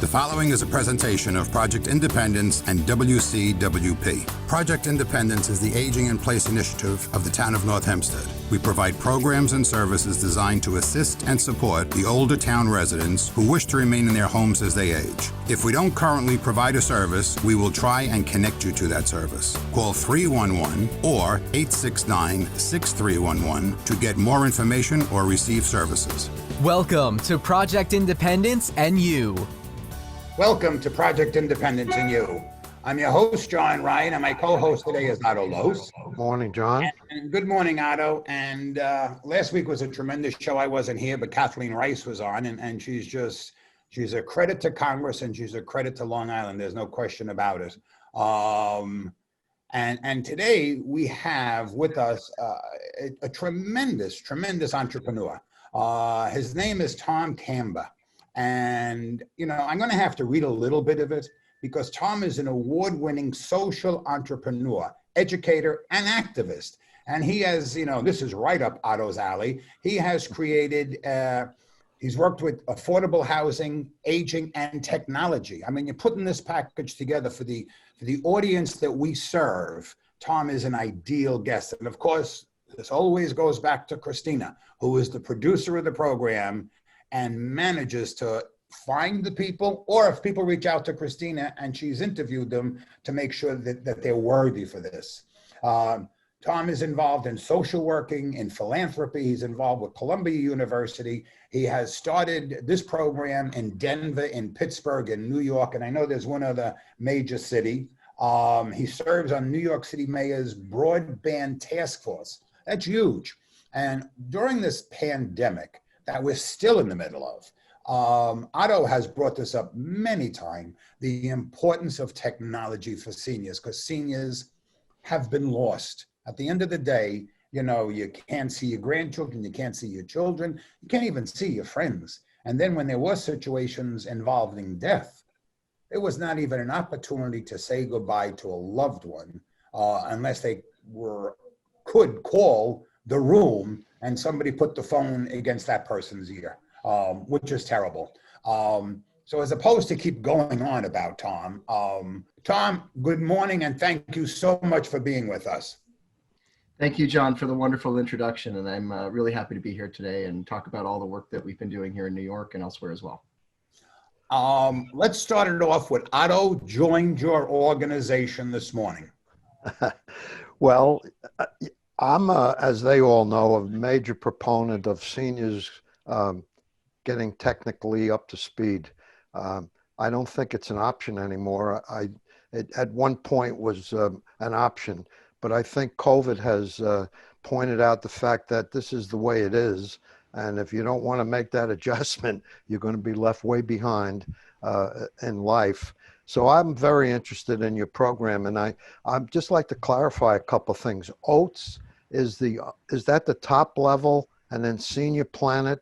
The following is a presentation of Project Independence and WCWP. Project Independence is the Aging in Place initiative of the town of North Hempstead. We provide programs and services designed to assist and support the older town residents who wish to remain in their homes as they age. If we don't currently provide a service, we will try and connect you to that service. Call 311 or 869-6311 to get more information or receive services. Welcome to Project Independence and You. Welcome to Project Independence and You. I'm your host, John Ryan, and my co-host today is Otto Los. Morning, John. And good morning, Otto. And last week was a tremendous show. I wasn't here, but Kathleen Rice was on, and she's a credit to Congress and she's a credit to Long Island. There's no question about it. And today we have with us a tremendous entrepreneur. His name is Tom Kamber. And, I'm going to have to read a little bit of it because Tom is an award-winning social entrepreneur, educator, and activist. And he has, this is right up Otto's alley. He has created, he's worked with affordable housing, aging, and technology. I mean, you're putting this package together for the audience that we serve. Tom is an ideal guest. And of course, this always goes back to Christina, who is the producer of the program and manages to find the people, or if people reach out to Christina and she's interviewed them, to make sure that they're worthy for this. Tom is involved in social working, in philanthropy. He's involved with Columbia University. He has started this program in Denver, in Pittsburgh, in New York, and I know there's one other major city. He serves on New York City Mayor's Broadband Task Force. That's huge. And during this pandemic that we're still in the middle of, Otto has brought this up many times, the importance of technology for seniors, because seniors have been lost. At the end of the day, you can't see your grandchildren, you can't see your children, you can't even see your friends. And then when there were situations involving death, it was not even an opportunity to say goodbye to a loved one unless they could call the room and somebody put the phone against that person's ear, which is terrible. So as opposed to keep going on about Tom, Tom, good morning and thank you so much for being with us. Thank you, John, for the wonderful introduction. And I'm really happy to be here today and talk about all the work that we've been doing here in New York and elsewhere as well. Let's start it off with Otto joined your organization this morning. Well, I'm, as they all know, a major proponent of seniors getting technically up to speed. I don't think it's an option anymore. It at one point was an option, but I think COVID has pointed out the fact that this is the way it is. And if you don't want to make that adjustment, you're going to be left way behind in life. So I'm very interested in your program, and I'd just like to clarify a couple of things. OATS is that the top level, and then Senior Planet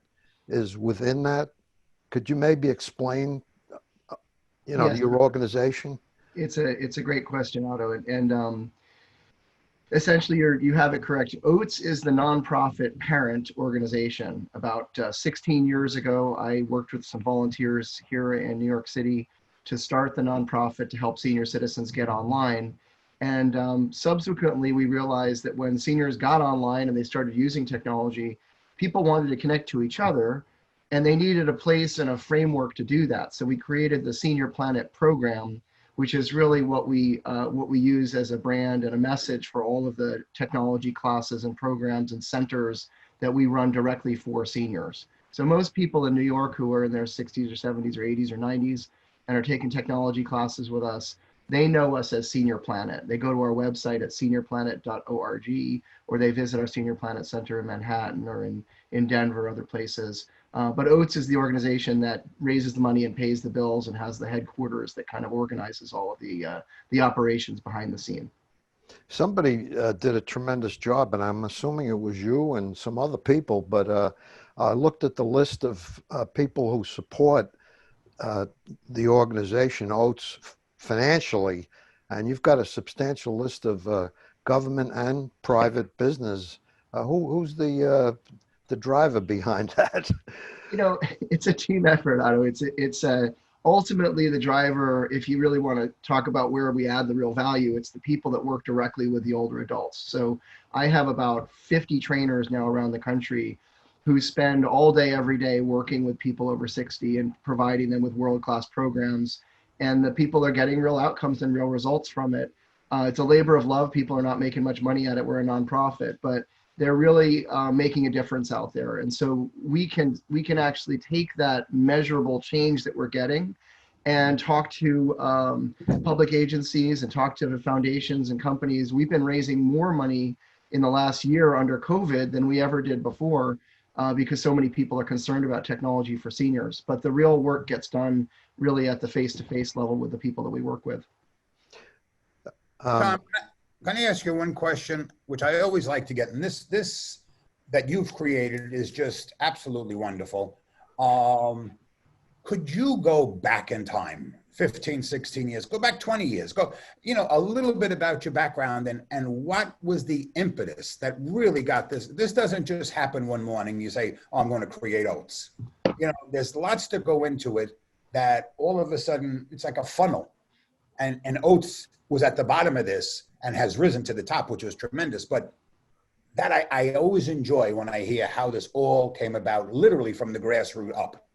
is within that? Could you maybe explain, Yes. your organization? It's a great question, Otto, and essentially you have it correct. OATS is the nonprofit parent organization. About 16 years ago, I worked with some volunteers here in New York City to start the nonprofit to help senior citizens get online. And subsequently, we realized that when seniors got online and they started using technology, people wanted to connect to each other, and they needed a place and a framework to do that. So we created the Senior Planet program, which is really what we use as a brand and a message for all of the technology classes and programs and centers that we run directly for seniors. So most people in New York who are in their 60s or 70s or 80s or 90s and are taking technology classes with us, they know us as Senior Planet. They go to our website at seniorplanet.org, or they visit our Senior Planet Center in Manhattan or in Denver, other places. But OATS is the organization that raises the money and pays the bills and has the headquarters that kind of organizes all of the operations behind the scene. Somebody did a tremendous job, and I'm assuming it was you and some other people, but I looked at the list of people who support the organization, OATS, financially, and you've got a substantial list of government and private business. Who's the driver behind that? It's a team effort, Otto. It's ultimately the driver, if you really want to talk about where we add the real value, it's the people that work directly with the older adults. So I have about 50 trainers now around the country who spend all day, every day working with people over 60 and providing them with world-class programs. And the people are getting real outcomes and real results from it. It's a labor of love. People are not making much money at it. We're a nonprofit, but they're really making a difference out there. And so we can actually take that measurable change that we're getting and talk to public agencies and talk to the foundations and companies. We've been raising more money in the last year under COVID than we ever did before because so many people are concerned about technology for seniors. But the real work gets done really at the face-to-face level with the people that we work with. Tom, can I ask you one question, which I always like to get, and this that you've created is just absolutely wonderful. Could you go back in time, 15, 16 years, go back 20 years, go, a little bit about your background and what was the impetus that really got this? This doesn't just happen one morning. You say, oh, I'm going to create OATS. There's lots to go into it that all of a sudden it's like a funnel, and OATS was at the bottom of this and has risen to the top, which was tremendous. But that I always enjoy when I hear how this all came about, literally from the grassroots up.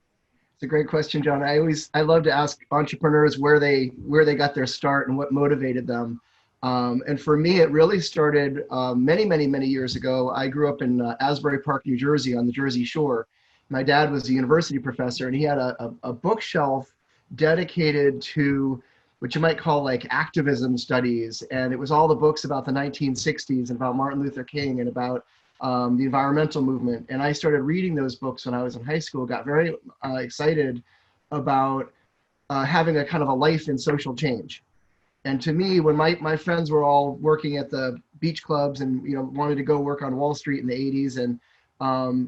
It's a great question, John. I love to ask entrepreneurs where they got their start and what motivated them. And for me, it really started many years ago. I grew up in Asbury Park, New Jersey, on the Jersey Shore. My dad was a university professor, and he had a bookshelf dedicated to what you might call like activism studies. And it was all the books about the 1960s and about Martin Luther King and about the environmental movement. And I started reading those books when I was in high school, got very excited about having a kind of a life in social change. And to me, when my friends were all working at the beach clubs and wanted to go work on Wall Street in the 80s and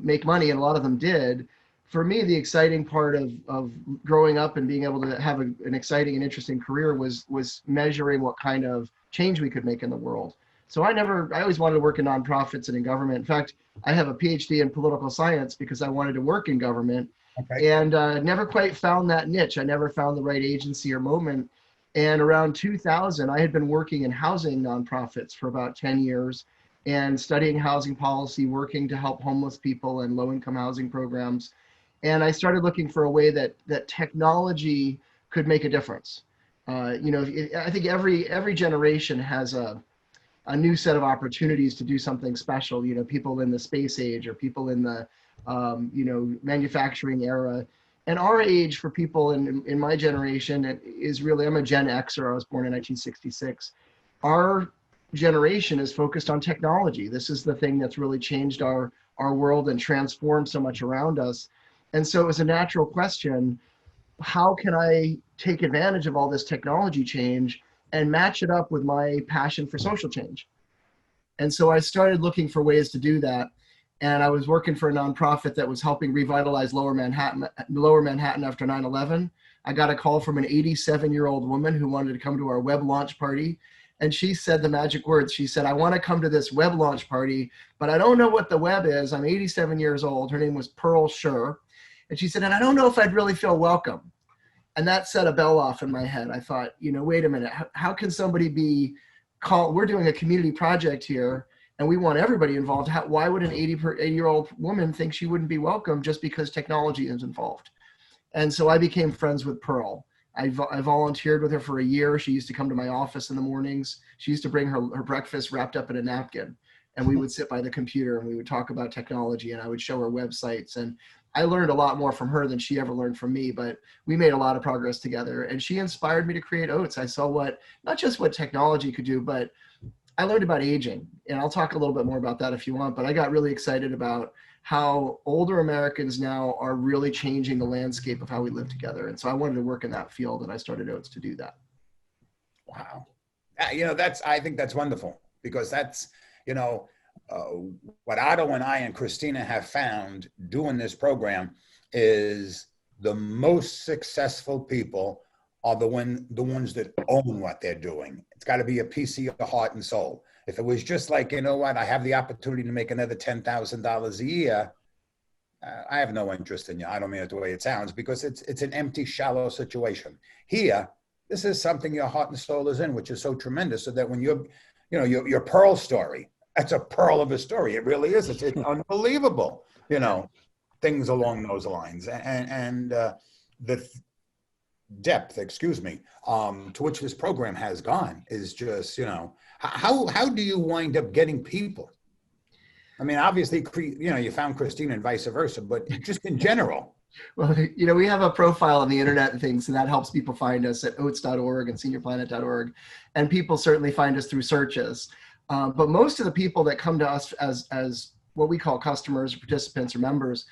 make money, and a lot of them did, for me, the exciting part of growing up and being able to have an exciting and interesting career was measuring what kind of change we could make in the world. So I always wanted to work in nonprofits and in government. In fact, I have a PhD in political science because I wanted to work in government. Okay. And never quite found that niche. I never found the right agency or moment. And around 2000, I had been working in housing nonprofits for about 10 years and studying housing policy, working to help homeless people and low-income housing programs. And I started looking for a way that technology could make a difference. I think every generation has a new set of opportunities to do something special. People in the space age or people in the manufacturing era. And our age for people in my generation is really, I'm a Gen Xer. I was born in 1966. Our generation is focused on technology. This is the thing that's really changed our world and transformed so much around us. And so it was a natural question, how can I take advantage of all this technology change and match it up with my passion for social change? And so I started looking for ways to do that. And I was working for a nonprofit that was helping revitalize Lower Manhattan after 9/11. I got a call from an 87-year-old woman who wanted to come to our web launch party. And she said the magic words. She said, I want to come to this web launch party, but I don't know what the web is. I'm 87 years old. Her name was Pearl Schur. And she said, and I don't know if I'd really feel welcome. And that set a bell off in my head. I thought, wait a minute, how can somebody be called? We're doing a community project here and we want everybody involved. Why would an 80-year-old woman think she wouldn't be welcome just because technology is involved? And so I became friends with Pearl. I volunteered with her for a year. She used to come to my office in the mornings. She used to bring her breakfast wrapped up in a napkin. And we would sit by the computer and we would talk about technology and I would show her websites. And I learned a lot more from her than she ever learned from me, but we made a lot of progress together. And she inspired me to create OATS. I saw not just what technology could do, but I learned about aging. And I'll talk a little bit more about that if you want, but I got really excited about how older Americans now are really changing the landscape of how we live together. And so I wanted to work in that field and I started OATS to do that. Wow. I think that's wonderful because that's, what Otto and I and Christina have found doing this program is the most successful people are the ones that own what they're doing. It's got to be a piece of your heart and soul. If it was just like, I have the opportunity to make another $10,000 a year, I have no interest in you. I don't mean it the way it sounds, because it's an empty, shallow situation. Here, this is something your heart and soul is in, which is so tremendous. So that when your Pearl story, that's a pearl of a story. It really is. It's unbelievable. Things along those lines, and the depth, excuse me, to which this program has gone is just, how do you wind up getting people? I mean, obviously, you found Christine and vice versa, but just in general. Well, we have a profile on the internet and things, and that helps people find us at oats.org and seniorplanet.org. And people certainly find us through searches. But most of the people that come to us as what we call customers, or participants, or members,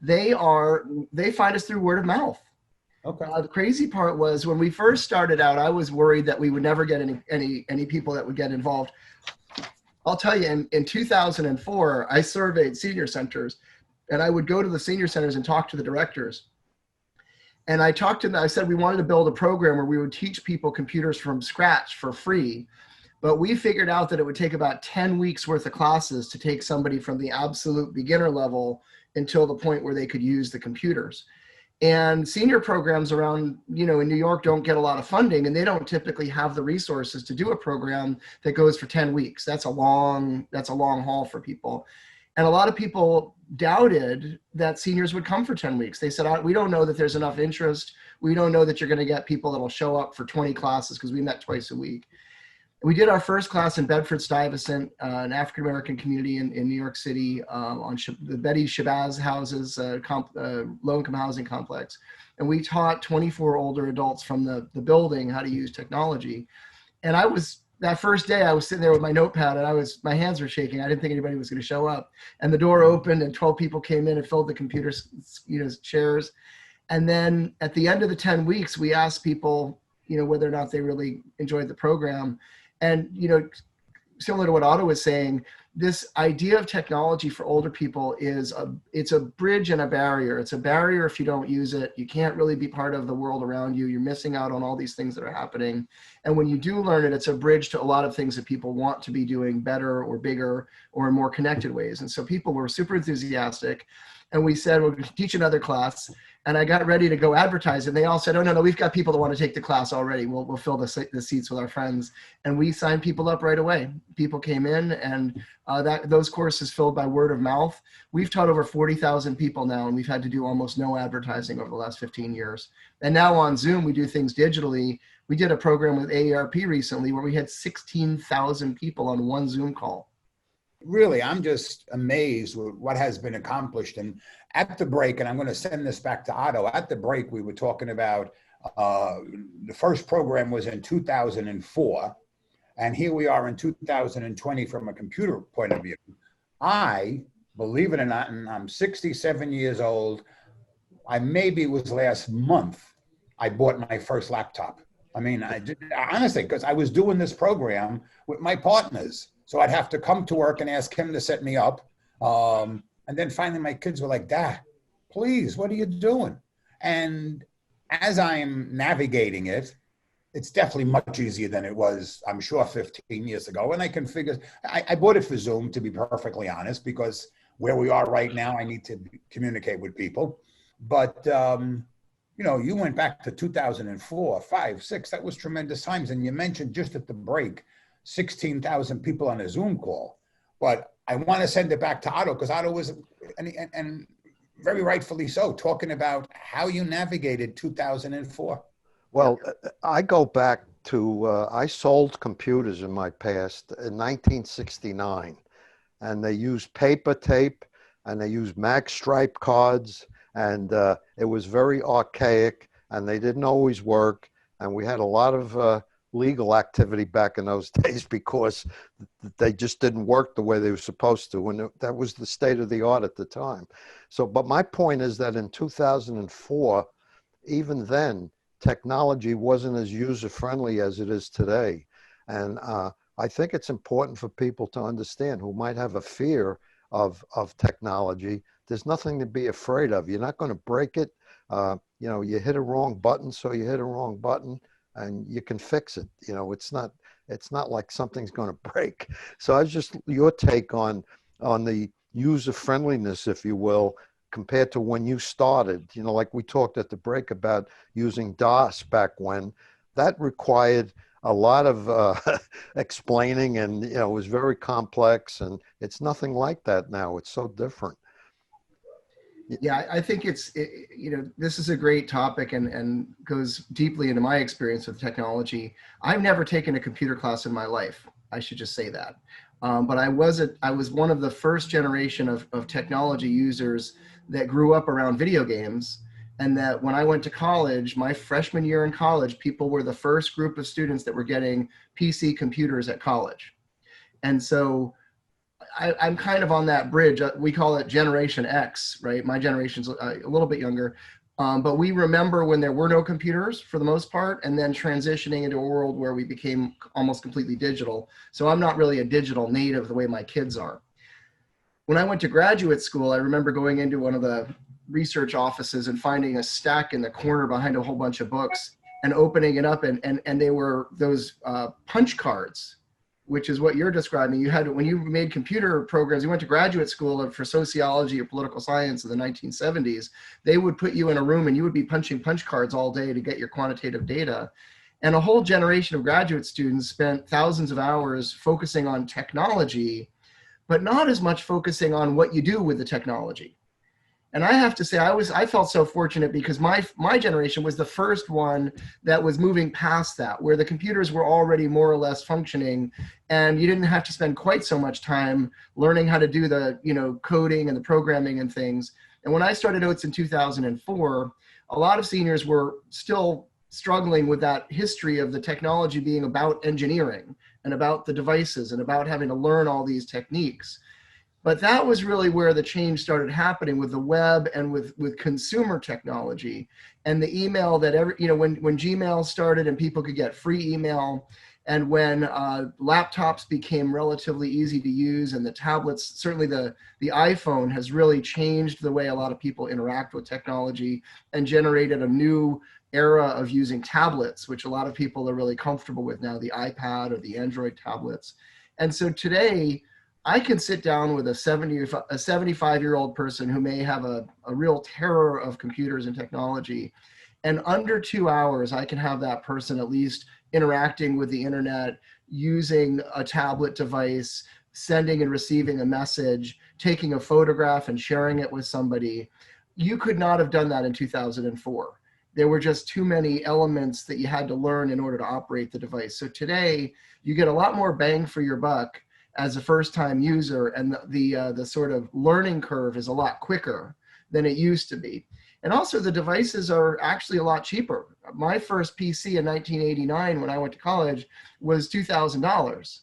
they find us through word of mouth. Okay. The crazy part was when we first started out, I was worried that we would never get any people that would get involved. I'll tell you, in 2004, I surveyed senior centers, and I would go to the senior centers and talk to the directors. And I talked to them, I said we wanted to build a program where we would teach people computers from scratch for free. But we figured out that it would take about 10 weeks worth of classes to take somebody from the absolute beginner level until the point where they could use the computers. And senior programs around, in New York don't get a lot of funding, and they don't typically have the resources to do a program that goes for 10 weeks. That's a long haul for people. And a lot of people doubted that seniors would come for 10 weeks. They said, we don't know that there's enough interest. We don't know that you're going to get people that'll show up for 20 classes, because we met twice a week. We did our first class in Bedford-Stuyvesant, an African-American community in New York City, on the Betty Shabazz houses, low-income housing complex. And we taught 24 older adults from the building how to use technology. And that first day, I was sitting there with my notepad, and my hands were shaking. I didn't think anybody was going to show up. And the door opened, and 12 people came in and filled the computer chairs. And then at the end of the 10 weeks, we asked people, whether or not they really enjoyed the program. And, similar to what Otto was saying, this idea of technology for older people it's a bridge and a barrier. It's a barrier if you don't use it. You can't really be part of the world around you. You're missing out on all these things that are happening. And when you do learn it, it's a bridge to a lot of things that people want to be doing better or bigger or in more connected ways. And so people were super enthusiastic. And we said, we'll teach another class. And I got ready to go advertise, and they all said, oh, no, we've got people that want to take the class already. We'll fill the seats with our friends. And we signed people up right away. People came in, and those courses filled by word of mouth. We've taught over 40,000 people now, and we've had to do almost no advertising over the last 15 years. And now on Zoom, we do things digitally. We did a program with AARP recently where we had 16,000 people on one Zoom call. Really, I'm just amazed with what has been accomplished. And at the break, and I'm going to send this back to Otto, at the break, we were talking about the first program was in 2004. And here we are in 2020 from a computer point of view. Believe it or not, and I'm 67 years old, it was last month, I bought my first laptop. I mean, honestly, because I was doing this program with my partners. So I'd have to come to work and ask him to set me up. And then finally my kids were like, Dad, please, what are you doing? And as I'm navigating it, it's definitely much easier than it was, I'm sure, 15 years ago. And I can figure, I bought it for Zoom, to be perfectly honest, because where we are right now, I need to communicate with people. But, you went back to 2004, 5, 6, that was tremendous times. And you mentioned just at the break, 16,000 people on a Zoom call. But I want to send it back to Otto, because Otto was, and very rightfully so, talking about how you navigated 2004. Well, I go back to, I sold computers in my past in 1969, and they used paper tape, and they used mag stripe cards, and it was very archaic, and they didn't always work, and we had a lot of legal activity back in those days because they just didn't work the way they were supposed to. And that was the state of the art at the time. So, but my point is that in 2004, even then, technology wasn't as user-friendly as it is today. And I think it's important for people to understand who might have a fear of technology. There's nothing to be afraid of. You're not going to break it. You hit a wrong button, so you hit a wrong button, and you can fix it. It's not like something's going to break. So I was just your take on the user friendliness, if you will, compared to when you started, you know, like we talked at the break about using DOS back when, that required a lot of explaining, and, you know, it was very complex, and it's nothing like that now. It's so different. Yeah, I think you know, this is a great topic and goes deeply into my experience with technology. I've never taken a computer class in my life. I should just say that. But I was one of the first generation of technology users that grew up around video games. And that when I went to college, my freshman year in college, people were the first group of students that were getting PC computers at college. And so I'm kind of on that bridge. We call it Generation X, right? My generation's a little bit younger. But we remember when there were no computers for the most part, and then transitioning into a world where we became almost completely digital. So I'm not really a digital native the way my kids are. When I went to graduate school, I remember going into one of the research offices and finding a stack in the corner behind a whole bunch of books and opening it up, and they were those punch cards, which is what you're describing. You had, when you made computer programs, you went to graduate school for sociology or political science in the 1970s, they would put you in a room and you would be punching punch cards all day to get your quantitative data. And a whole generation of graduate students spent thousands of hours focusing on technology, but not as much focusing on what you do with the technology. And I have to say, I felt so fortunate because my generation was the first one that was moving past that, where the computers were already more or less functioning, and you didn't have to spend quite so much time learning how to do the, you know, coding and the programming and things. And when I started OATS in 2004, a lot of seniors were still struggling with that history of the technology being about engineering and about the devices and about having to learn all these techniques. But that was really where the change started happening with the web and with consumer technology and the email that when Gmail started and people could get free email, and when laptops became relatively easy to use, and the tablets, certainly the iPhone has really changed the way a lot of people interact with technology and generated a new era of using tablets, which a lot of people are really comfortable with now, the iPad or the Android tablets. And so today, I can sit down with a 75-year-old person who may have a real terror of computers and technology, and under 2 hours, I can have that person at least interacting with the internet, using a tablet device, sending and receiving a message, taking a photograph and sharing it with somebody. You could not have done that in 2004. There were just too many elements that you had to learn in order to operate the device. So today, you get a lot more bang for your buck as a first-time user, and the sort of learning curve is a lot quicker than it used to be. And also the devices are actually a lot cheaper. My first PC in 1989 when I went to college was $2,000,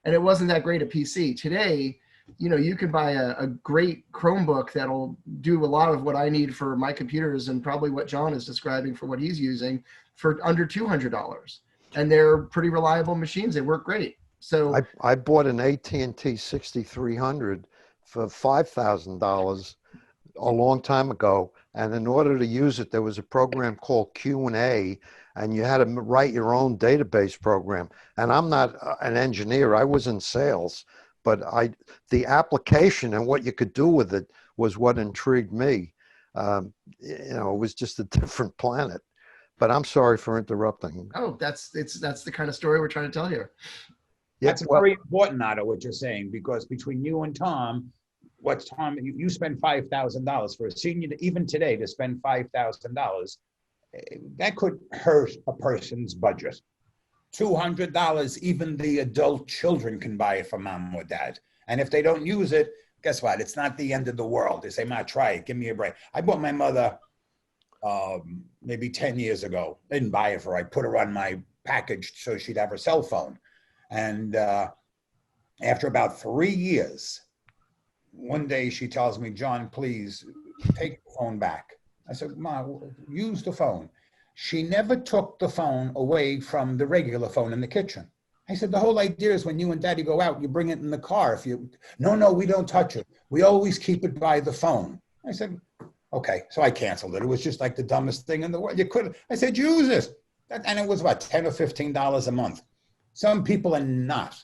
and it wasn't that great a PC. Today, you know, you can buy a great Chromebook that'll do a lot of what I need for my computers and probably what John is describing for what he's using for under $200. And they're pretty reliable machines. They work great. So I bought an AT&T 6300 for $5,000 a long time ago, and in order to use it, there was a program called Q&A, and you had to write your own database program. And I'm not an engineer; I was in sales, but the application and what you could do with it was what intrigued me. You know, it was just a different planet. But I'm sorry for interrupting. oh, that's the kind of story we're trying to tell here. That's very important, Otto, what you're saying, because between you and Tom, you spend $5,000 for a senior, even today, to spend $5,000, that could hurt a person's budget. $200, even the adult children can buy it for mom or dad. And if they don't use it, guess what? It's not the end of the world. They say, Ma, try it, give me a break. I bought my mother maybe 10 years ago. I didn't buy it for her. I put her on my package so she'd have her cell phone. And after about 3 years, one day she tells me, John, please take the phone back. I said, Ma, use the phone. She never took the phone away from the regular phone in the kitchen. I said, the whole idea is when you and Daddy go out, you bring it in the car. No, we don't touch it. We always keep it by the phone. I said, okay. So I canceled it. It was just like the dumbest thing in the world. I said, use it. And it was about $10 or $15 a month. Some people are not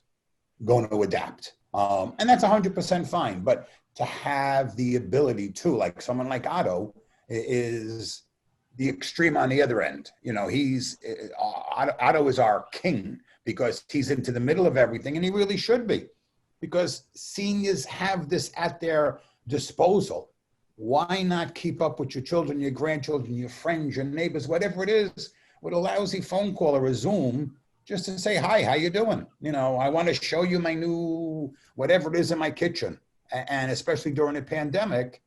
going to adapt. And that's 100% fine. But to have the ability to, like someone like Otto is the extreme on the other end. You know, Otto is our king because he's into the middle of everything, and he really should be, because seniors have this at their disposal. Why not keep up with your children, your grandchildren, your friends, your neighbors, whatever it is, with a lousy phone call or a Zoom, just to say, hi, how you doing? You know, I want to show you my new, whatever it is in my kitchen. And especially during the pandemic,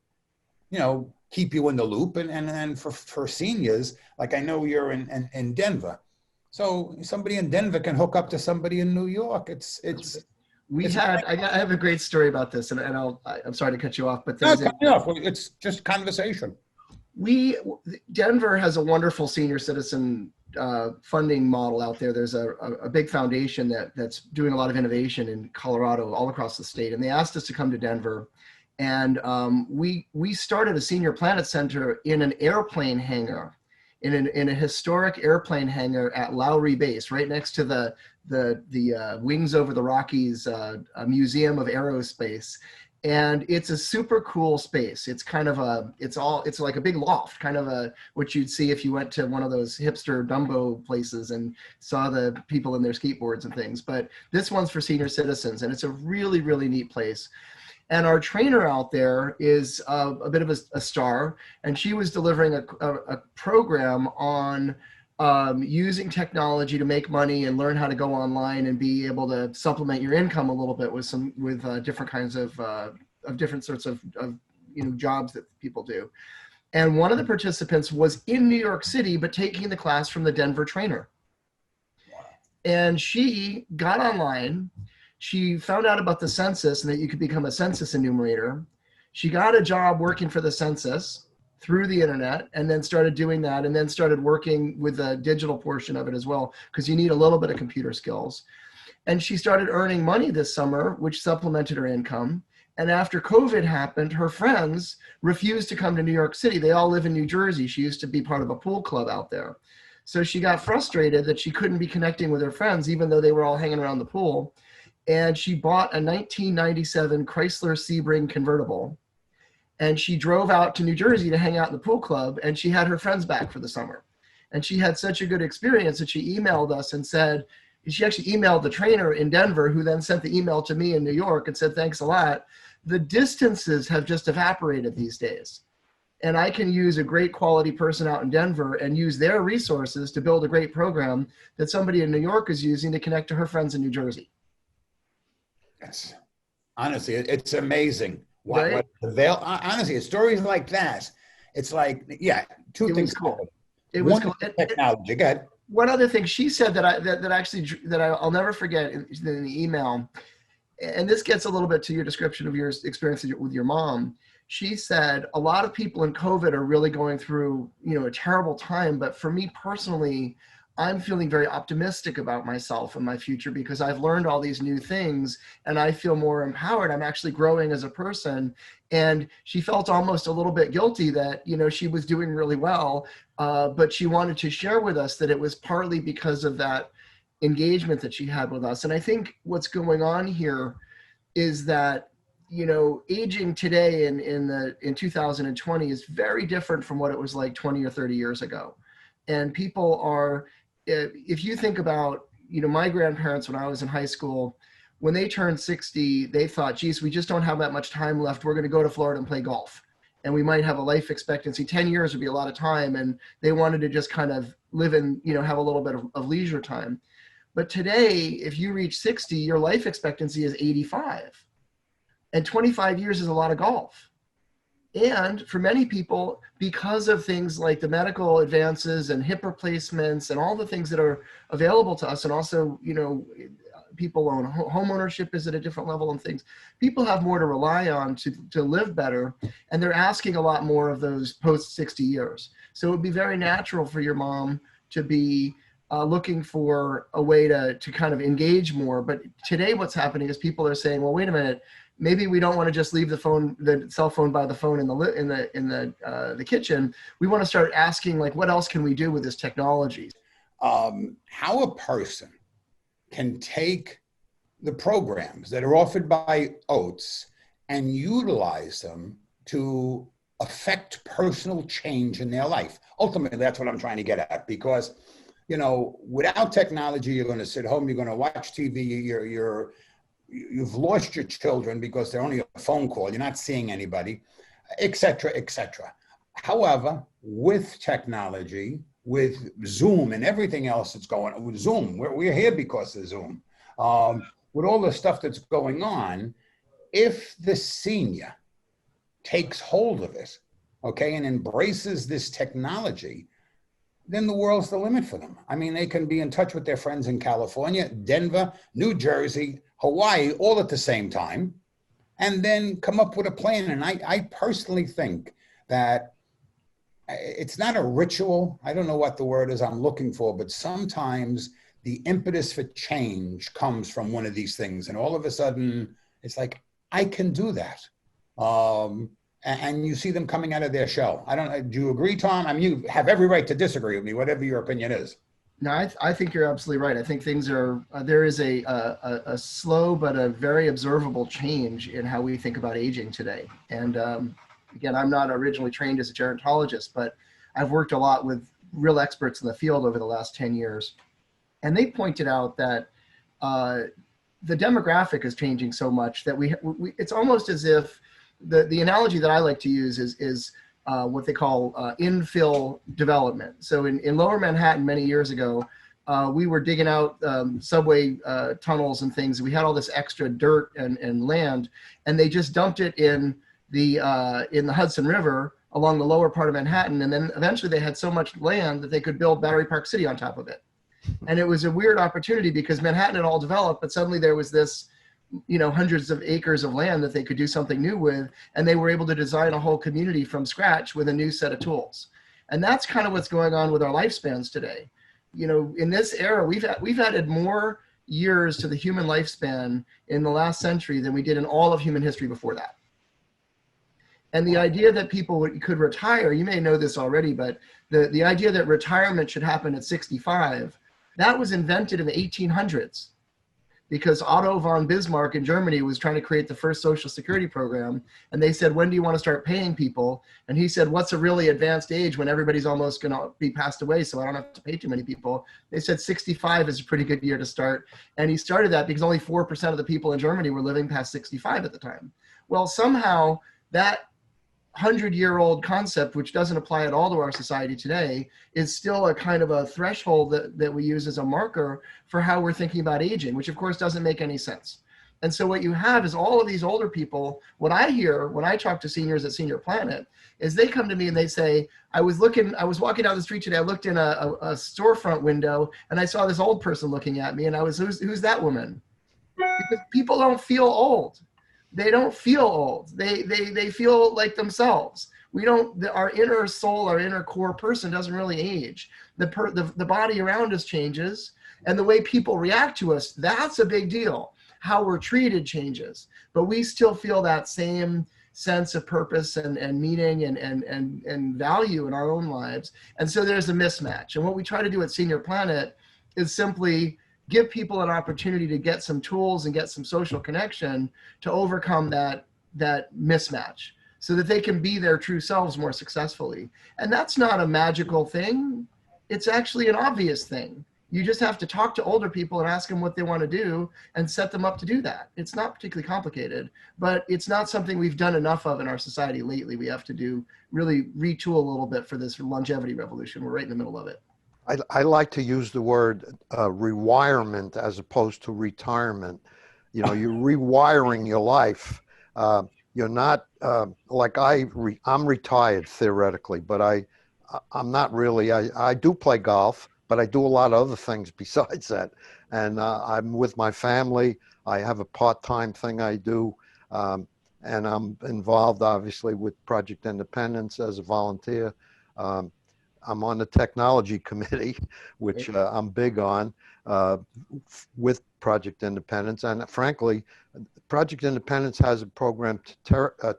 you know, keep you in the loop. And for seniors, like I know you're in Denver. So somebody in Denver can hook up to somebody in New York. I have a great story about this, and I'm sorry to cut you off, but it's just conversation. Denver has a wonderful senior citizen funding model out there. There's a big foundation that's doing a lot of innovation in Colorado, all across the state, and they asked us to come to Denver, and we started a senior planet center in an airplane hangar, in a historic airplane hangar at Lowry Base, right next to the Wings Over the Rockies Museum of Aerospace. And it's a super cool space. It's kind of it's like a big loft, kind of what you'd see if you went to one of those hipster Dumbo places and saw the people in their skateboards and things. But this one's for senior citizens, and it's a really, really neat place. And our trainer out there is a bit of a star, and she was delivering a program on using technology to make money and learn how to go online and be able to supplement your income a little bit with different kinds of different sorts of jobs that people do. And one of the participants was in New York City, but taking the class from the Denver trainer. And she got online. She found out about the census and that you could become a census enumerator. She got a job working for the census through the internet, and then started doing that, and then started working with the digital portion of it as well, because you need a little bit of computer skills. And she started earning money this summer, which supplemented her income. And after COVID happened, her friends refused to come to New York City. They all live in New Jersey. She used to be part of a pool club out there. So she got frustrated that she couldn't be connecting with her friends, even though they were all hanging around the pool. And she bought a 1997 Chrysler Sebring convertible. And she drove out to New Jersey to hang out in the pool club, and she had her friends back for the summer. And she had such a good experience that she emailed us and said, she actually emailed the trainer in Denver, who then sent the email to me in New York and said, thanks a lot. The distances have just evaporated these days. And I can use a great quality person out in Denver and use their resources to build a great program that somebody in New York is using to connect to her friends in New Jersey. Yes. Honestly, it's amazing. Right? Honestly, stories like that, it's like, yeah, two things. Cool. It was cool. Technology. Go ahead. One other thing she said that I'll never forget in the email, and this gets a little bit to your description of your experience with your mom. She said a lot of people in COVID are really going through, a terrible time. But for me personally, I'm feeling very optimistic about myself and my future, because I've learned all these new things and I feel more empowered. I'm actually growing as a person. And she felt almost a little bit guilty that, she was doing really well. But she wanted to share with us that it was partly because of that engagement that she had with us. And I think what's going on here is that, aging today in 2020 is very different from what it was like 20 or 30 years ago. And people are, if you think about, my grandparents when I was in high school, when they turned 60, they thought, geez, we just don't have that much time left. We're going to go to Florida and play golf. And we might have a life expectancy. 10 years would be a lot of time. And they wanted to just kind of live and, have a little bit of leisure time. But today, if you reach 60, your life expectancy is 85. And 25 years is a lot of golf. And for many people, because of things like the medical advances and hip replacements and all the things that are available to us, and also, people own home ownership is at a different level and things, people have more to rely on to live better. And they're asking a lot more of those post 60 years. So it would be very natural for your mom to be looking for a way to kind of engage more. But today what's happening is people are saying, well, wait a minute, maybe we don't want to just leave the cell phone by the phone in the kitchen. We want to start asking, like, what else can we do with this technology? How a person can take, the programs that are offered by OATS and utilize them to affect personal change in their life. Ultimately, that's what I'm trying to get at, because, you know, without technology, you're going to sit home, you're going to watch TV, you've lost your children because they're only a phone call, you're not seeing anybody, et cetera, et cetera. However, with technology, with Zoom and everything else that's going on, with Zoom, we're here because of Zoom. With all the stuff that's going on, if the senior takes hold of it, okay, and embraces this technology, then the world's the limit for them. I mean, they can be in touch with their friends in California, Denver, New Jersey, Hawaii, all at the same time, and then come up with a plan. And I personally think that it's not a ritual. I don't know what the word is I'm looking for, but sometimes the impetus for change comes from one of these things. And all of a sudden, it's like, I can do that. And you see them coming out of their shell. Do you agree, Tom? I mean, you have every right to disagree with me, whatever your opinion is. No, I think you're absolutely right. I think things are, there is a slow but a very observable change in how we think about aging today. And again, I'm not originally trained as a gerontologist, but I've worked a lot with real experts in the field over the last 10 years. And they pointed out that the demographic is changing so much that it's almost as if the analogy that I like to use is what they call infill development. So in lower Manhattan many years ago, we were digging out subway tunnels and things. We had all this extra dirt and land, and they just dumped it in the Hudson River along the lower part of Manhattan. And then eventually they had so much land that they could build Battery Park City on top of it. And it was a weird opportunity because Manhattan had all developed, but suddenly there was this, you know, hundreds of acres of land that they could do something new with. And they were able to design a whole community from scratch with a new set of tools. And that's kind of what's going on with our lifespans today. You know, in this era, we've added more years to the human lifespan in the last century than we did in all of human history before that. And the idea that people could retire, you may know this already, but the idea that retirement should happen at 65, that was invented in the 1800s because Otto von Bismarck in Germany was trying to create the first social security program. And they said, when do you want to start paying people? And he said, what's a really advanced age when everybody's almost going to be passed away, so I don't have to pay too many people? They said 65 is a pretty good year to start. And he started that because only 4% of the people in Germany were living past 65 at the time. Well, somehow that 100-year-old concept, which doesn't apply at all to our society today, is still a kind of a threshold that we use as a marker for how we're thinking about aging, which of course doesn't make any sense. And so what you have is all of these older people. What I hear when I talk to seniors at Senior Planet is they come to me and they say, I was walking down the street today, I looked in a storefront window and I saw this old person looking at me, and I was, who's that woman? Because people don't feel old. They don't feel old. They feel like themselves. Our inner soul, our inner core person doesn't really age. The body around us changes, and the way people react to us, that's a big deal. How we're treated changes, but we still feel that same sense of purpose and meaning and value in our own lives. And so there's a mismatch. And what we try to do at Senior Planet is simply give people an opportunity to get some tools and get some social connection to overcome that mismatch so that they can be their true selves more successfully. And that's not a magical thing. It's actually an obvious thing. You just have to talk to older people and ask them what they want to do and set them up to do that. It's not particularly complicated, but it's not something we've done enough of in our society lately. We have to really retool a little bit for this longevity revolution. We're right in the middle of it. I like to use the word rewirement as opposed to retirement. You know, you're rewiring your life. You're not like I'm retired theoretically, but I'm not really. I do play golf, but I do a lot of other things besides that. And I'm with my family. I have a part-time thing I do, and I'm involved obviously with Project Independence as a volunteer. I'm on the technology committee, which I'm big on with Project Independence. And frankly, Project Independence has a program,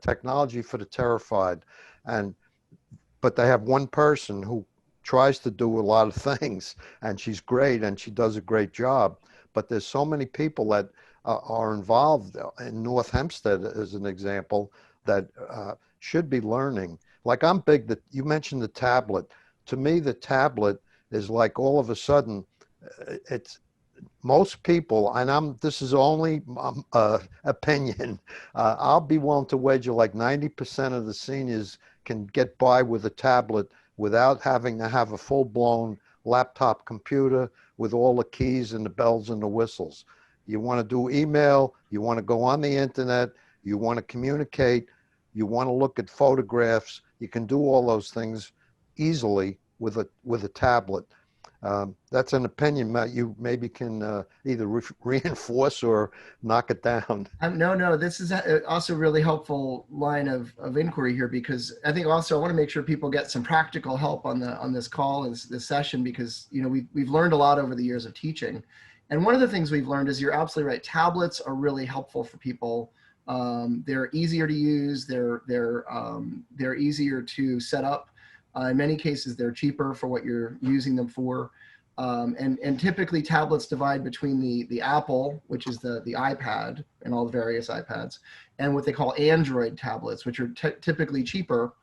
Technology for the Terrified. But they have one person who tries to do a lot of things, and she's great, and she does a great job. But there's so many people that are involved in North Hempstead, as an example, that should be learning. Like I'm big that you mentioned the tablet. To me, the tablet is like all of a sudden, it's most people, and this is only opinion. I'll be willing to wager like 90% of the seniors can get by with a tablet without having to have a full-blown laptop computer with all the keys and the bells and the whistles. You want to do email, you want to go on the internet, you want to communicate, you want to look at photographs. You can do all those things easily with a tablet. That's an opinion, Matt. You maybe can either reinforce or knock it down. No, this is also a really helpful line of inquiry here, because I think also I want to make sure people get some practical help on this call and this session, because we've learned a lot over the years of teaching. And one of the things we've learned is you're absolutely right. Tablets are really helpful for people. They're easier to use. They're easier to set up. In many cases, they're cheaper for what you're using them for. And typically tablets divide between the Apple, which is the iPad and all the various iPads, and what they call Android tablets, which are typically cheaper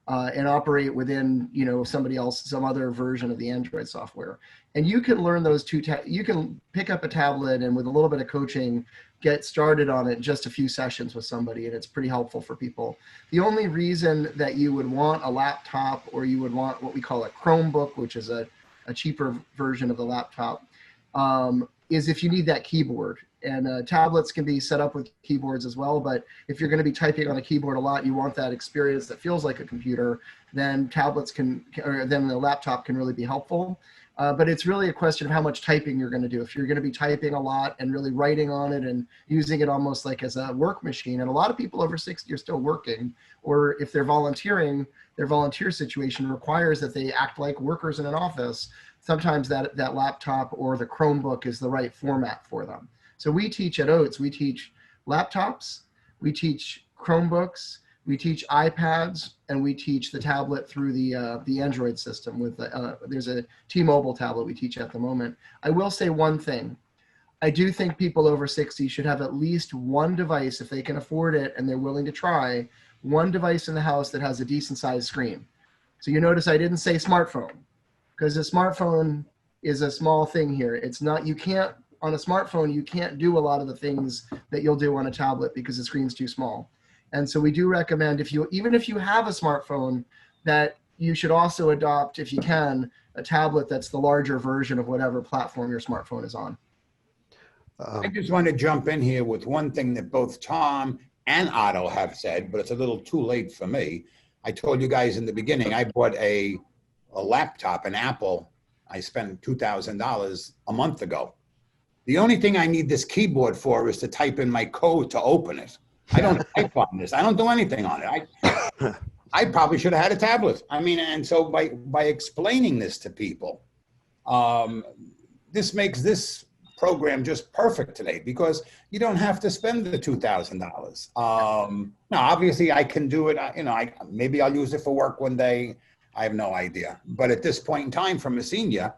and operate within some other version of the Android software. And you can learn those two. You can pick up a tablet and with a little bit of coaching, get started on it, just a few sessions with somebody, and it's pretty helpful for people. The only reason that you would want a laptop, or you would want what we call a Chromebook, which is a cheaper version of the laptop, is if you need that keyboard. And tablets can be set up with keyboards as well, but if you're going to be typing on a keyboard a lot, you want that experience that feels like a computer, then then the laptop can really be helpful. But it's really a question of how much typing you're going to do. If you're going to be typing a lot and really writing on it and using it almost like as a work machine, and a lot of people over 60 are still working, or if they're volunteering, their volunteer situation requires that they act like workers in an office, sometimes that laptop or the Chromebook is the right format for them. So we teach at OATS, we teach laptops, we teach Chromebooks, we teach iPads, and we teach the tablet through the Android system. There's a T-Mobile tablet we teach at the moment. I will say one thing. I do think people over 60 should have at least one device, if they can afford it and they're willing to try, one device in the house that has a decent sized screen. So you notice I didn't say smartphone, because a smartphone is a small thing here. It's not, on a smartphone, you can't do a lot of the things that you'll do on a tablet because the screen's too small. And so we do recommend, even if you have a smartphone, that you should also adopt, if you can, a tablet that's the larger version of whatever platform your smartphone is on. I just want to jump in here with one thing that both Tom and Otto have said, but it's a little too late for me. I told you guys in the beginning, I bought a laptop, an Apple. I spent $2,000 a month ago. The only thing I need this keyboard for is to type in my code to open it. I don't type on this. I don't do anything on it. I probably should have had a tablet. I mean, and so by explaining this to people, this makes this program just perfect today, because you don't have to spend the $2,000. Now, obviously, I can do it. Maybe I'll use it for work one day. I have no idea. But at this point in time, from a senior,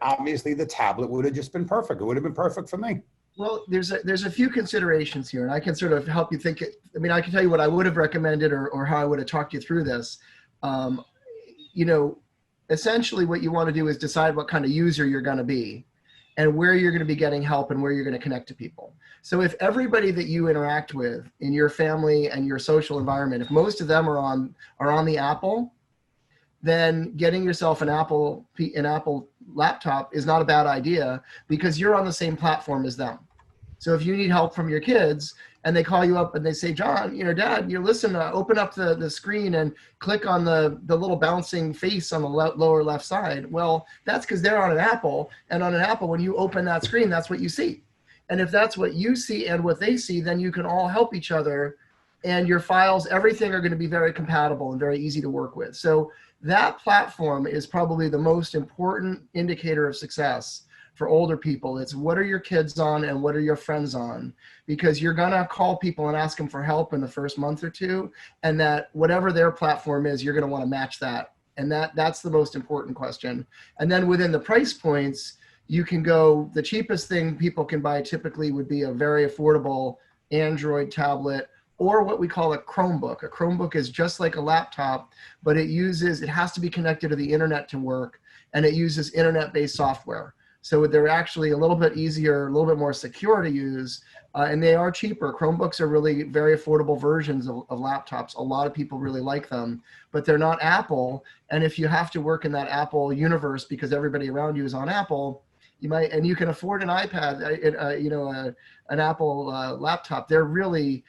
obviously the tablet would have just been perfect. It would have been perfect for me. Well, there's a few considerations here, and I can sort of help you think. I can tell you what I would have recommended, or how I would have talked you through this. Essentially what you want to do is decide what kind of user you're going to be, and where you're going to be getting help, and where you're going to connect to people. So if everybody that you interact with in your family and your social environment, if most of them are on the Apple, then getting yourself an Apple laptop is not a bad idea, because you're on the same platform as them. So if you need help from your kids and they call you up and they say, John, Dad, listen, open up the screen and click on the little bouncing face on the lower left side. Well, that's because they're on an Apple, and on an Apple, when you open that screen, that's what you see. And if that's what you see and what they see, then you can all help each other, and your files, everything are going to be very compatible and very easy to work with. So that platform is probably the most important indicator of success for older people. It's what are your kids on and what are your friends on, because you're going to call people and ask them for help in the first month or two, and that whatever their platform is, you're going to want to match that. And that's the most important question. And then within the price points, you can go, the cheapest thing people can buy typically would be a very affordable Android tablet, or what we call a Chromebook. A Chromebook is just like a laptop, but it has to be connected to the internet to work, and it uses internet-based software. So they're actually a little bit easier, a little bit more secure to use, and they are cheaper. Chromebooks are really very affordable versions of laptops. A lot of people really like them, but they're not Apple. And if you have to work in that Apple universe because everybody around you is on Apple, you might, and you can afford an iPad, an Apple laptop. They're really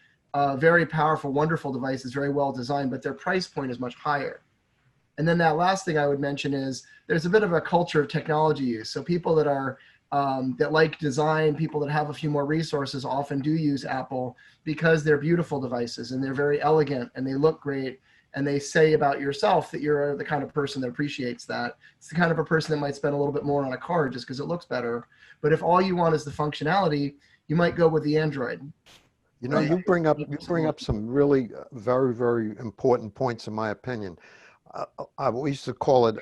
very powerful, wonderful devices, very well designed, but their price point is much higher. And then that last thing I would mention is there's a bit of a culture of technology use. So people that are that like design, people that have a few more resources often do use Apple because they're beautiful devices and they're very elegant and they look great. And they say about yourself that you're the kind of person that appreciates that. It's the kind of a person that might spend a little bit more on a card just because it looks better. But if all you want is the functionality, you might go with the Android. You know, Right. you bring up some really very, very important points in my opinion. We used to call it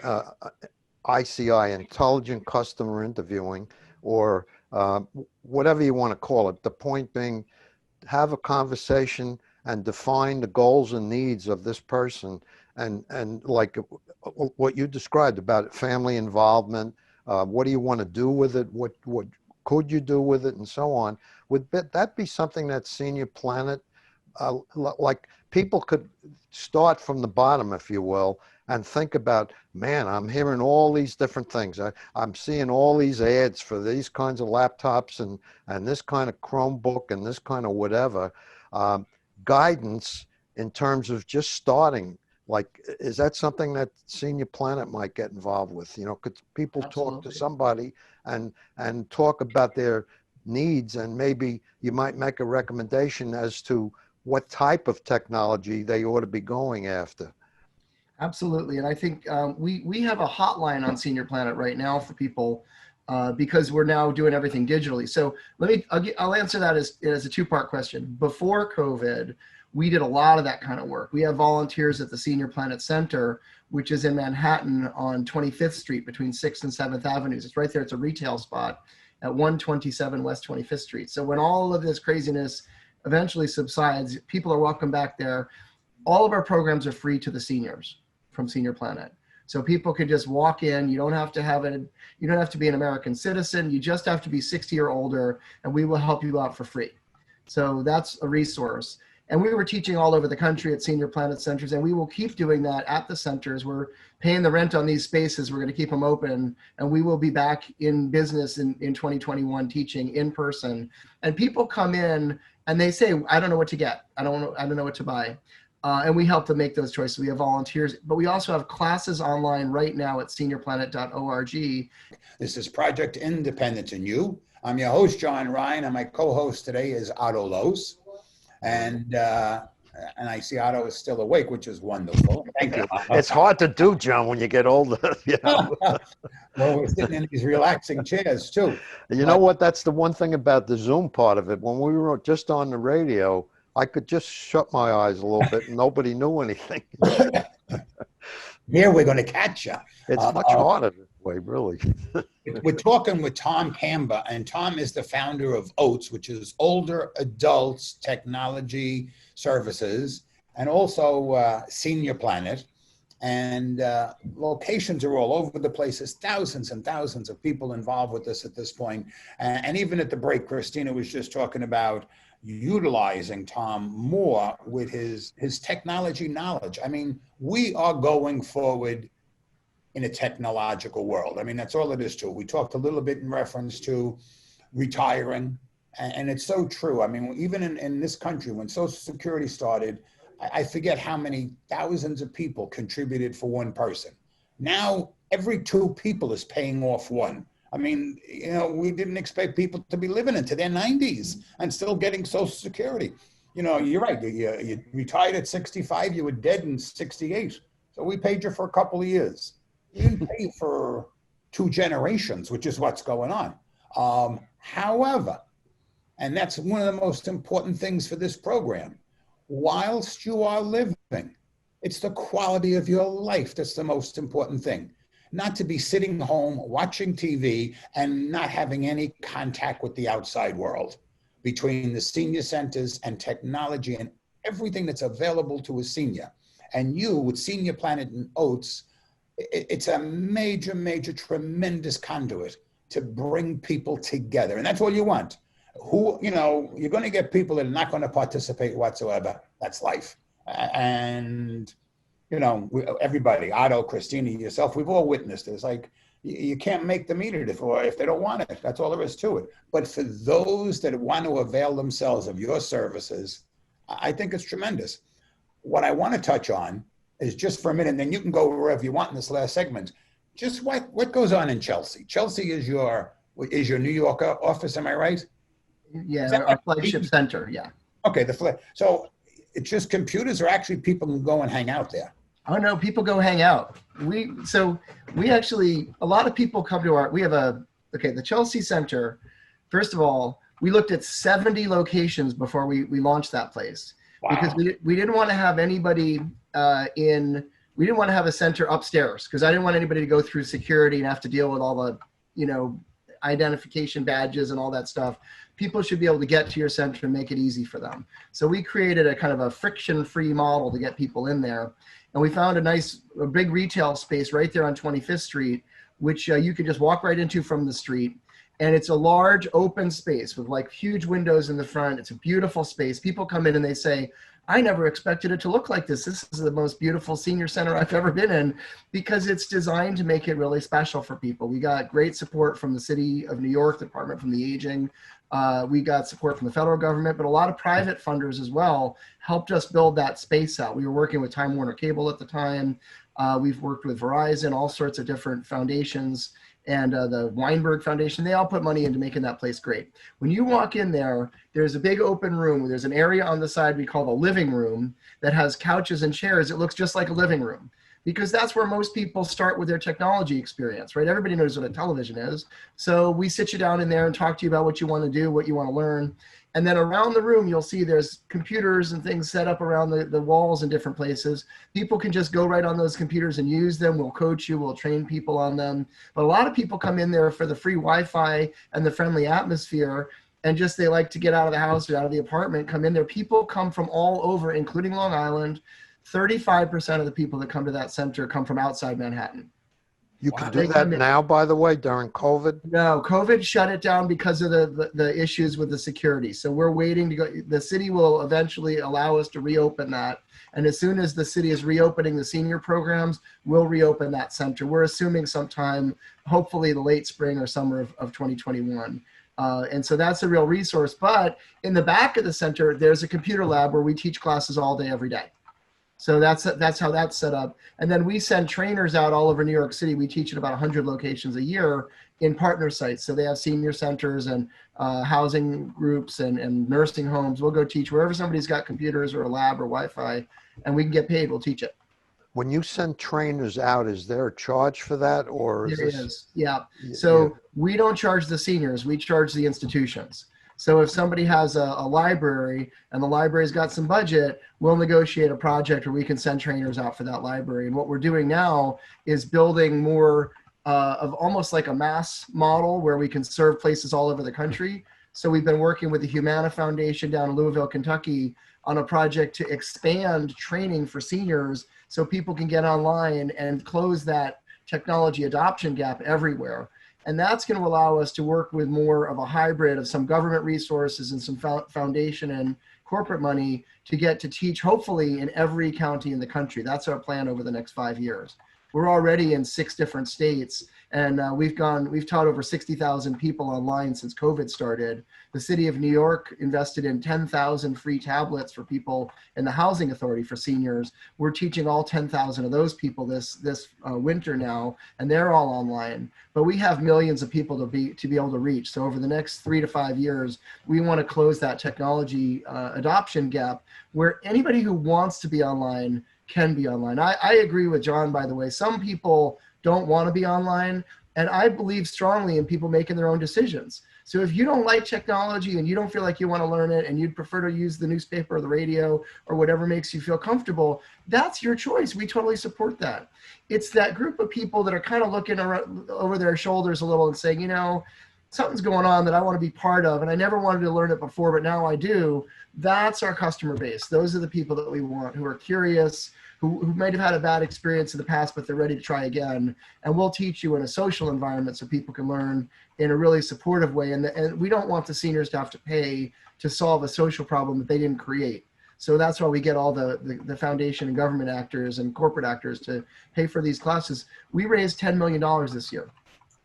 ICI, Intelligent Customer Interviewing, or whatever you want to call it. The point being, have a conversation and define the goals and needs of this person, and like what you described about family involvement. What do you want to do with it? What could you do with it, and so on? Would that be something that Senior Planet, like people could start from the bottom, if you will, and think about, man, I'm hearing all these different things. I'm seeing all these ads for these kinds of laptops and this kind of Chromebook and this kind of whatever. Guidance in terms of just starting, like, is that something that Senior Planet might get involved with? You know, could people talk to somebody and talk about their needs, and maybe you might make a recommendation as to what type of technology they ought to be going after? Absolutely. And I think we have a hotline on Senior Planet right now for people because we're now doing everything digitally. So I'll answer that as a two-part question. Before COVID, we did a lot of that kind of work. We have volunteers at the Senior Planet Center, which is in Manhattan on 25th Street between 6th and 7th Avenues. It's right there. It's a retail spot at 127 West 25th Street. So when all of this craziness eventually subsides, people are welcome back there. All of our programs are free to the seniors from Senior Planet. So people can just walk in. You don't have to be an American citizen. You just have to be 60 or older, and we will help you out for free. So that's a resource. And we were teaching all over the country at Senior Planet centers, and we will keep doing that at the centers. We're paying the rent on these spaces. We're going to keep them open, and we will be back in business in 2021 teaching in person. And people come in and they say, I don't know what to get. I don't know what to buy. And we help them make those choices. We have volunteers, but we also have classes online right now at seniorplanet.org. This is Project Independence and You. I'm your host, John Ryan, and my co-host today is Otto Los. And I see Otto is still awake, which is wonderful. Thank you, Otto. It's hard to do, John, when you get older. You know? Well, we're sitting in these relaxing chairs, too. You know what? That's the one thing about the Zoom part of it. When we were just on the radio, I could just shut my eyes a little bit and nobody knew anything. Here we're going to catch you. It's much harder this way, really. We're talking with Tom Kamber, and Tom is the founder of OATS, which is Older Adults Technology Services, and also Senior Planet. And locations are all over the place. There's thousands and thousands of people involved with this at this point. And even at the break, Christina was just talking about utilizing Tom more with his technology knowledge. I mean, we are going forward in a technological world. I mean, that's all it is to it. We talked a little bit in reference to retiring, and it's so true. I mean, even in this country, when Social Security started, I forget how many thousands of people contributed for one person. Now, every two people is paying off one. I mean, you know, we didn't expect people to be living into their 90s and still getting Social Security. You know, you're right. You retired at 65, you were dead in 68. So we paid you for a couple of years. We didn't pay for 2 generations, which is what's going on. However, and that's one of the most important things for this program, whilst you are living, it's the quality of your life that's the most important thing. not to be sitting home watching TV and not having any contact with the outside world. Between the senior centers and technology and everything that's available to a senior, and you with Senior Planet and OATS, it's a major, major, tremendous conduit to bring people together. And that's all you want. You're going to get people that are not going to participate whatsoever. That's life. And, everybody, Otto, Christina, yourself, we've all witnessed this. Like, you can't make them eat it if they don't want it. That's all there is to it. But for those that want to avail themselves of your services, I think it's tremendous. What I want to touch on is just for a minute, and then you can go wherever you want in this last segment. Just what goes on in Chelsea? Chelsea is your New York office, am I right? Yeah, our flagship center, yeah. Okay, so it's just computers, or actually people can go and hang out there? Oh no, people go hang out. We actually, a lot of people come to the Chelsea Center. First of all, we looked at 70 locations before we launched that place. Wow. Because we didn't want to have anybody we didn't want to have a center upstairs, because I didn't want anybody to go through security and have to deal with all the, identification badges and all that stuff. People should be able to get to your center and make it easy for them. So we created a kind of a friction-free model to get people in there. And we found a big retail space right there on 25th Street, which you can just walk right into from the street. And it's a large open space with like huge windows in the front. It's a beautiful space. People come in and they say, I never expected it to look like this. This is the most beautiful senior center I've ever been in, because it's designed to make it really special for people. We got great support from the City of New York, Department from the Aging. We got support from the federal government, but a lot of private funders as well helped us build that space out. We were working with Time Warner Cable at the time. We've worked with Verizon, all sorts of different foundations, and the Weinberg Foundation. They all put money into making that place great. When you walk in there, there's a big open room where there's an area on the side we call the living room that has couches and chairs. It looks just like a living room, because that's where most people start with their technology experience, right? Everybody knows what a television is. So we sit you down in there and talk to you about what you want to do, what you want to learn. And then around the room, you'll see there's computers and things set up around the walls in different places. People can just go right on those computers and use them. We'll coach you, we'll train people on them. But a lot of people come in there for the free Wi-Fi and the friendly atmosphere, and just they like to get out of the house or out of the apartment, come in there. People come from all over, including Long Island. 35% of the people that come to that center come from outside Manhattan. You can do that now, by the way, during COVID? No, COVID shut it down because of the issues with the security. So we're waiting to go. The city will eventually allow us to reopen that. And as soon as the city is reopening the senior programs, we'll reopen that center. We're assuming sometime, hopefully the late spring or summer of 2021. And so that's a real resource. But in the back of the center, there's a computer lab where we teach classes all day, every day. So that's how that's set up. And then we send trainers out all over New York City. We teach at about 100 locations a year in partner sites. So they have senior centers and housing groups and nursing homes. We'll go teach wherever somebody's got computers or a lab or Wi-Fi, and we can get paid. We'll teach it. When you send trainers out, is there a charge for that, or There is, yeah. So we don't charge the seniors. We charge the institutions. So if somebody has a library and the library's got some budget, we'll negotiate a project where we can send trainers out for that library. And what we're doing now is building more of almost like a mass model where we can serve places all over the country. So we've been working with the Humana Foundation down in Louisville, Kentucky on a project to expand training for seniors so people can get online and close that technology adoption gap everywhere. And that's going to allow us to work with more of a hybrid of some government resources and some foundation and corporate money to get to teach, hopefully, in every county in the country. That's our plan over the next 5 years. We're already in 6 different states, and we've taught over 60,000 people online since COVID started. The city of New York invested in 10,000 free tablets for people in the housing authority for seniors. We're teaching all 10,000 of those people this winter now, and they're all online. But we have millions of people to be able to reach. So over the next 3 to 5 years, we want to close that technology adoption gap where anybody who wants to be online can be online. I agree with John, by the way. Some people don't want to be online, And I believe strongly in people making their own decisions. So if you don't like technology and you don't feel like you want to learn it and you'd prefer to use the newspaper or the radio or whatever makes you feel comfortable, that's your choice. We totally support that. It's that group of people that are kind of looking over their shoulders a little and saying, you know, something's going on that I want to be part of, and I never wanted to learn it before, but now I do. That's our customer base. Those are the people that we want, who are curious, who might have had a bad experience in the past, but they're ready to try again. And we'll teach you in a social environment so people can learn in a really supportive way. And we don't want the seniors to have to pay to solve a social problem that they didn't create. So that's why we get all the foundation and government actors and corporate actors to pay for these classes. We raised $10 million this year.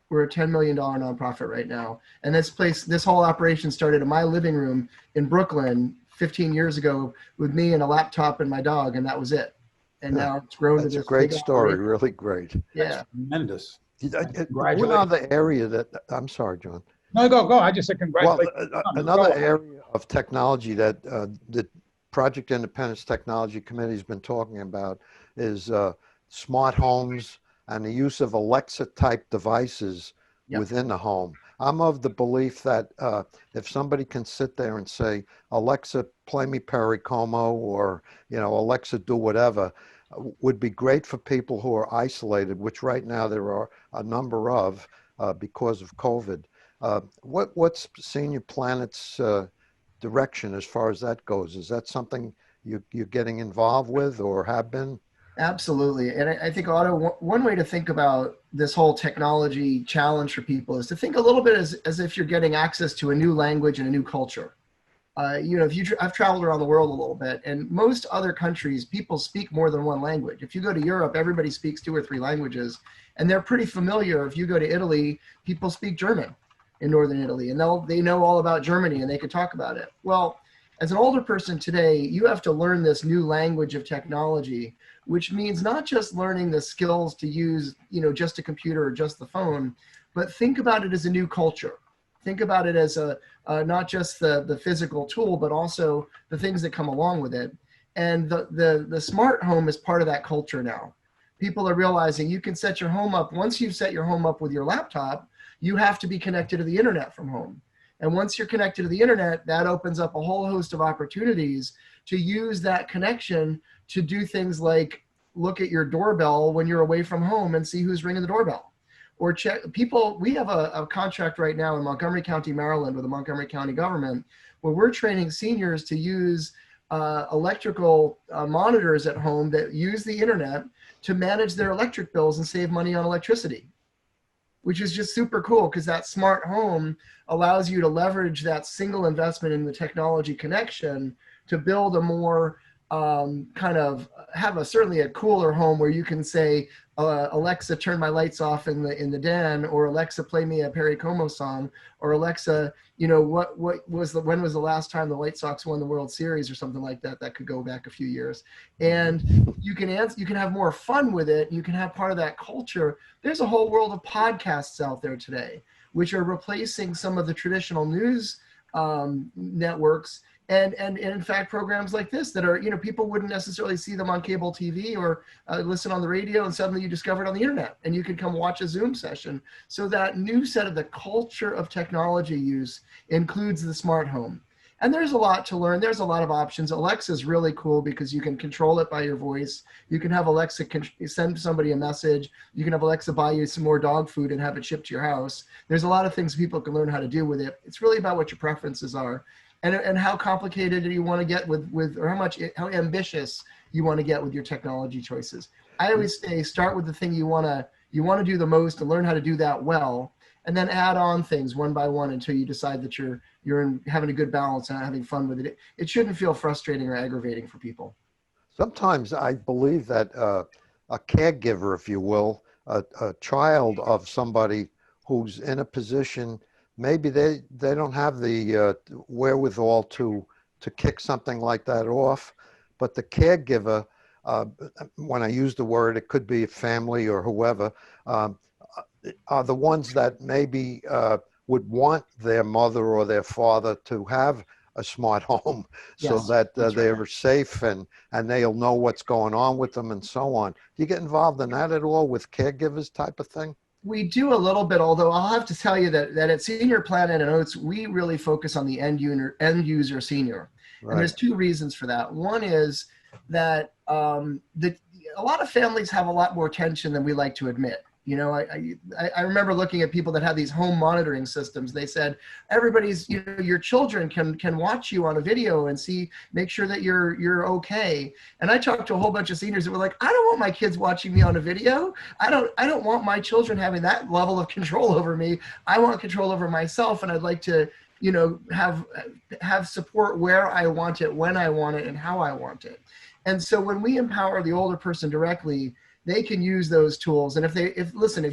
We're a $10 million nonprofit right now. And this whole operation started in my living room in Brooklyn 15 years ago with me and a laptop and my dog, and that was it. And now it's grown to this. That's a great big story, operation. really great. Yeah. Tremendous. One other area that, I'm sorry, John. No, go. I just said Well, congratulations. another area of technology that the Project Independence Technology Committee has been talking about is smart homes and the use of Alexa-type devices within the home. I'm of the belief that if somebody can sit there and say, Alexa, play me Perry Como, or, you know, Alexa, do whatever, would be great for people who are isolated, which right now there are a number of because of COVID. What's Senior Planet's direction as far as that goes? Is that something you're getting involved with or have been? Absolutely. And I think, Otto, one way to think about this whole technology challenge for people is to think a little bit as if you're getting access to a new language and a new culture. You know, I've traveled around the world a little bit, and most other countries, people speak more than one language. If you go to Europe, everybody speaks 2 or 3 languages, and they're pretty familiar. If you go to Italy, people speak German in Northern Italy, and they know all about Germany, and they can talk about it. Well, as an older person today, you have to learn this new language of technology, which means not just learning the skills to use, you know, just a computer or just the phone, but think about it as a new culture. Think about it as not just the physical tool, but also the things that come along with it. And the smart home is part of that culture now. People are realizing you can set your home up. Once you've set your home up with your laptop, you have to be connected to the internet from home. And once you're connected to the internet, that opens up a whole host of opportunities to use that connection to do things like look at your doorbell when you're away from home and see who's ringing the doorbell. Or check people. We have a contract right now in Montgomery County, Maryland, with the Montgomery County government, where we're training seniors to use electrical monitors at home that use the internet to manage their electric bills and save money on electricity, which is just super cool because that smart home allows you to leverage that single investment in the technology connection to build a more kind of have certainly a cooler home where you can say, Alexa, turn my lights off in the den, or Alexa, play me a Perry Como song, or Alexa, you know, when was the last time the White Sox won the World Series or something like that? That could go back a few years. And you can have more fun with it. You can have part of that culture. There's a whole world of podcasts out there today, which are replacing some of the traditional news networks. And in fact, programs like this that are, you know, people wouldn't necessarily see them on cable TV or listen on the radio, and suddenly you discover it on the internet and you can come watch a Zoom session. So that new set of the culture of technology use includes the smart home. And there's a lot to learn. There's a lot of options. Alexa is really cool because you can control it by your voice. You can have Alexa send somebody a message. You can have Alexa buy you some more dog food and have it shipped to your house. There's a lot of things people can learn how to do with it. It's really about what your preferences are. And how complicated do you want to get with or how ambitious you want to get with your technology choices. I always say start with the thing you want to do the most and learn how to do that well, and then add on things one by one until you decide that you're having a good balance and having fun with it. It shouldn't feel frustrating or aggravating for people. Sometimes I believe that a caregiver, if you will, a child of somebody who's in a position, maybe they don't have the wherewithal to kick something like that off, but the caregiver, when I use the word, it could be a family or whoever, are the ones that maybe would want their mother or their father to have a smart home. Yes, so that they're right. Safe and they'll know what's going on with them and so on. Do you get involved in that at all with caregivers type of thing? We do a little bit, although I'll have to tell you that at Senior Planet and OATS, we really focus on the end user senior. Right. And there's two reasons for that. One is that a lot of families have a lot more tension than we like to admit. You know, I remember looking at people that have these home monitoring systems. They said everybody's, you know, your children can watch you on a video and make sure that you're okay. And I talked to a whole bunch of seniors that were like, I don't want my kids watching me on a video. I don't want my children having that level of control over me. I want control over myself, and I'd like to, you know, have support where I want it, when I want it, and how I want it. And so when we empower the older person directly, they can use those tools. And if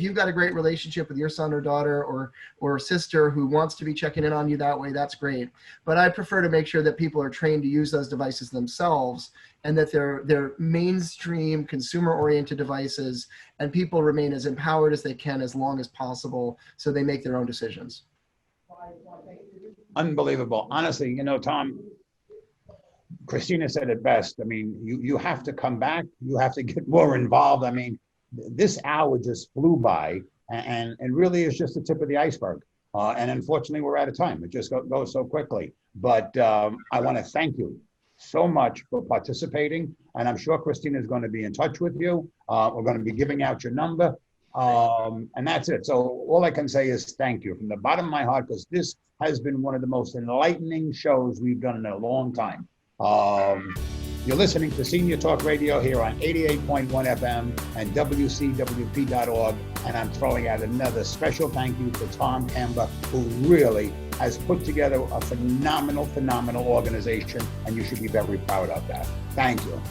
you've got a great relationship with your son or daughter or sister who wants to be checking in on you that way, that's great. But I prefer to make sure that people are trained to use those devices themselves, and that they're mainstream consumer-oriented devices, and people remain as empowered as they can as long as possible, so they make their own decisions. Unbelievable. Honestly, you know, Tom, Christina said it best. I mean, you have to come back. You have to get more involved. I mean, this hour just flew by, and really is just the tip of the iceberg. And unfortunately, we're out of time. It just goes so quickly. But I want to thank you so much for participating. And I'm sure Christina is going to be in touch with you. We're going to be giving out your number. And that's it. So all I can say is thank you from the bottom of my heart, because this has been one of the most enlightening shows we've done in a long time. You're listening to Senior Talk Radio here on 88.1 FM and WCWP.org. And I'm throwing out another special thank you to Tom Kamber, who really has put together a phenomenal organization, and you should be very proud of that. Thank you.